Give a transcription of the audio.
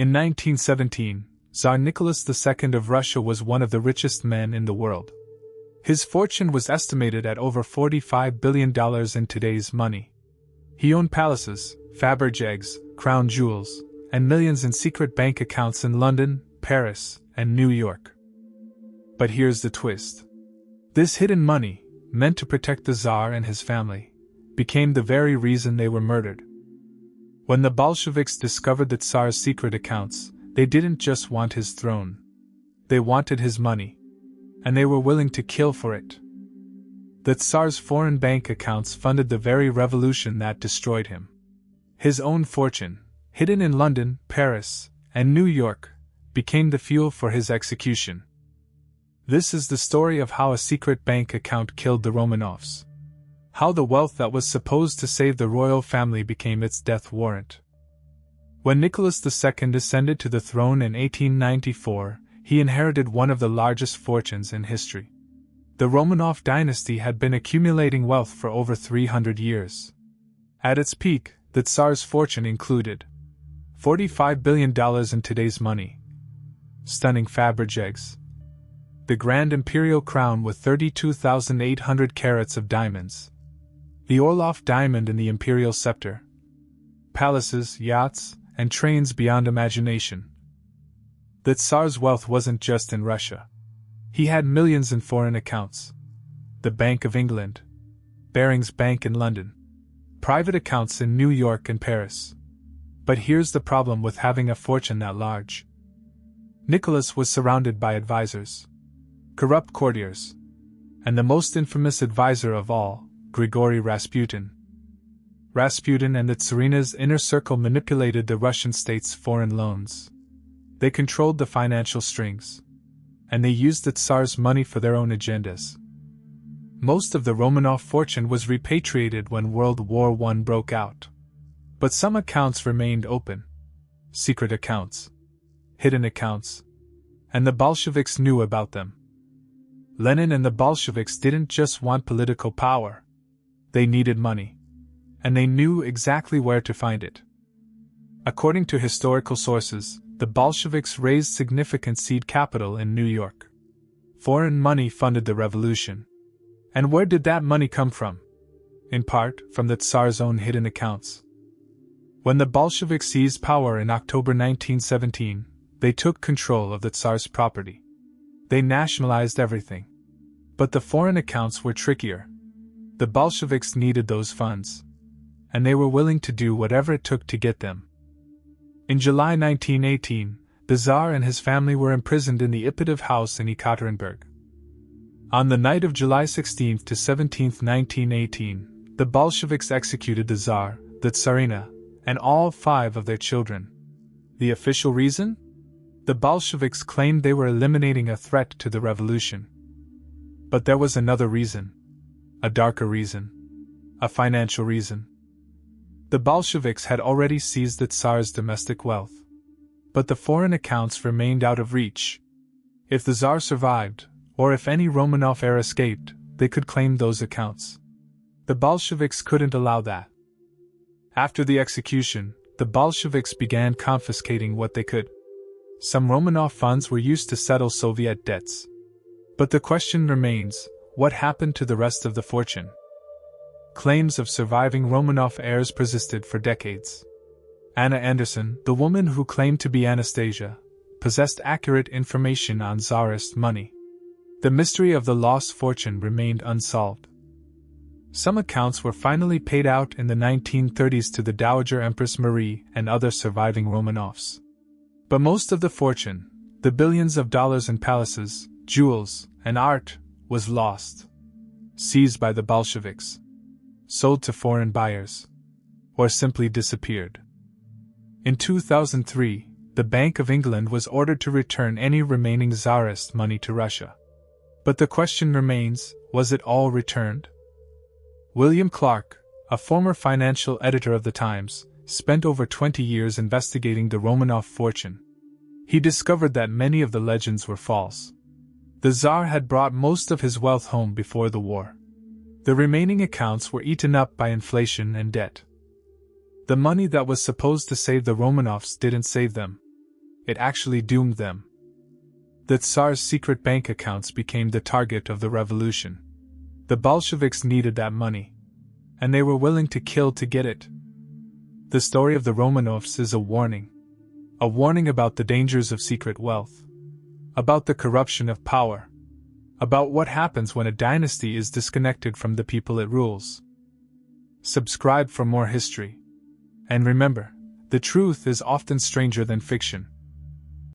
In 1917, Tsar Nicholas II of Russia was one of the richest men in the world. His fortune was estimated at over $45 billion in today's money. He owned palaces, Fabergés, crown jewels, and millions in secret bank accounts in London, Paris, and New York. But here's the twist. This hidden money, meant to protect the Tsar and his family, became the very reason they were murdered. When the Bolsheviks discovered the Tsar's secret accounts, they didn't just want his throne. They wanted his money. And they were willing to kill for it. The Tsar's foreign bank accounts funded the very revolution that destroyed him. His own fortune, hidden in London, Paris, and New York, became the fuel for his execution. This is the story of how a secret bank account killed the Romanovs. How the wealth that was supposed to save the royal family became its death warrant. When Nicholas II ascended to the throne in 1894, he inherited one of the largest fortunes in history. The Romanov dynasty had been accumulating wealth for over 300 years. At its peak, the Tsar's fortune included $45 billion in today's money, stunning Fabergés, the Grand Imperial crown with 32,800 carats of diamonds, the Orlov diamond in the Imperial scepter, palaces, yachts, and trains beyond imagination. The Tsar's wealth wasn't just in Russia. He had millions in foreign accounts. The Bank of England, Barings Bank in London, private accounts in New York and Paris. But here's the problem with having a fortune that large. Nicholas was surrounded by advisors, corrupt courtiers, and the most infamous advisor of all, Grigory Rasputin. Rasputin and the Tsarina's inner circle manipulated the Russian state's foreign loans. They controlled the financial strings, and they used the Tsar's money for their own agendas. Most of the Romanov fortune was repatriated when World War I broke out. But some accounts remained open. Secret accounts, hidden accounts, and the Bolsheviks knew about them. Lenin and the Bolsheviks didn't just want political power. They needed money. And they knew exactly where to find it. According to historical sources, the Bolsheviks raised significant seed capital in New York. Foreign money funded the revolution. And where did that money come from? In part, from the Tsar's own hidden accounts. When the Bolsheviks seized power in October 1917, they took control of the Tsar's property. They nationalized everything. But the foreign accounts were trickier. The Bolsheviks needed those funds. And they were willing to do whatever it took to get them. In July 1918, the Tsar and his family were imprisoned in the Ipatov house in Ekaterinburg. On the night of July 16 to 17, 1918, the Bolsheviks executed the Tsar, the Tsarina, and all 5 of their children. The official reason? The Bolsheviks claimed they were eliminating a threat to the revolution. But there was another reason. A darker reason. A financial reason. The Bolsheviks had already seized the Tsar's domestic wealth. But the foreign accounts remained out of reach. If the Tsar survived, or if any Romanov heir escaped, they could claim those accounts. The Bolsheviks couldn't allow that. After the execution, the Bolsheviks began confiscating what they could. Some Romanov funds were used to settle Soviet debts. But the question remains, what happened to the rest of the fortune? Claims of surviving Romanov heirs persisted for decades. Anna Anderson, the woman who claimed to be Anastasia, possessed accurate information on Tsarist money. The mystery of the lost fortune remained unsolved. Some accounts were finally paid out in the 1930s to the Dowager Empress Marie and other surviving Romanovs. But most of the fortune, the billions of dollars in palaces, jewels, and art, was lost. Seized by the Bolsheviks. Sold to foreign buyers. Or simply disappeared. In 2003, the Bank of England was ordered to return any remaining Tsarist money to Russia. But the question remains, was it all returned? William Clarke, a former financial editor of the Times, spent over 20 years investigating the Romanov fortune. He discovered that many of the legends were false. The Tsar had brought most of his wealth home before the war. The remaining accounts were eaten up by inflation and debt. The money that was supposed to save the Romanovs didn't save them. it actually doomed them. The Tsars' secret bank accounts became the target of the revolution. The Bolsheviks needed that money, and they were willing to kill to get it. The story of the Romanovs is a warning about the dangers of secret wealth, about the corruption of power, about what happens when a dynasty is disconnected from the people it rules. Subscribe for more history. And remember, the truth is often stranger than fiction.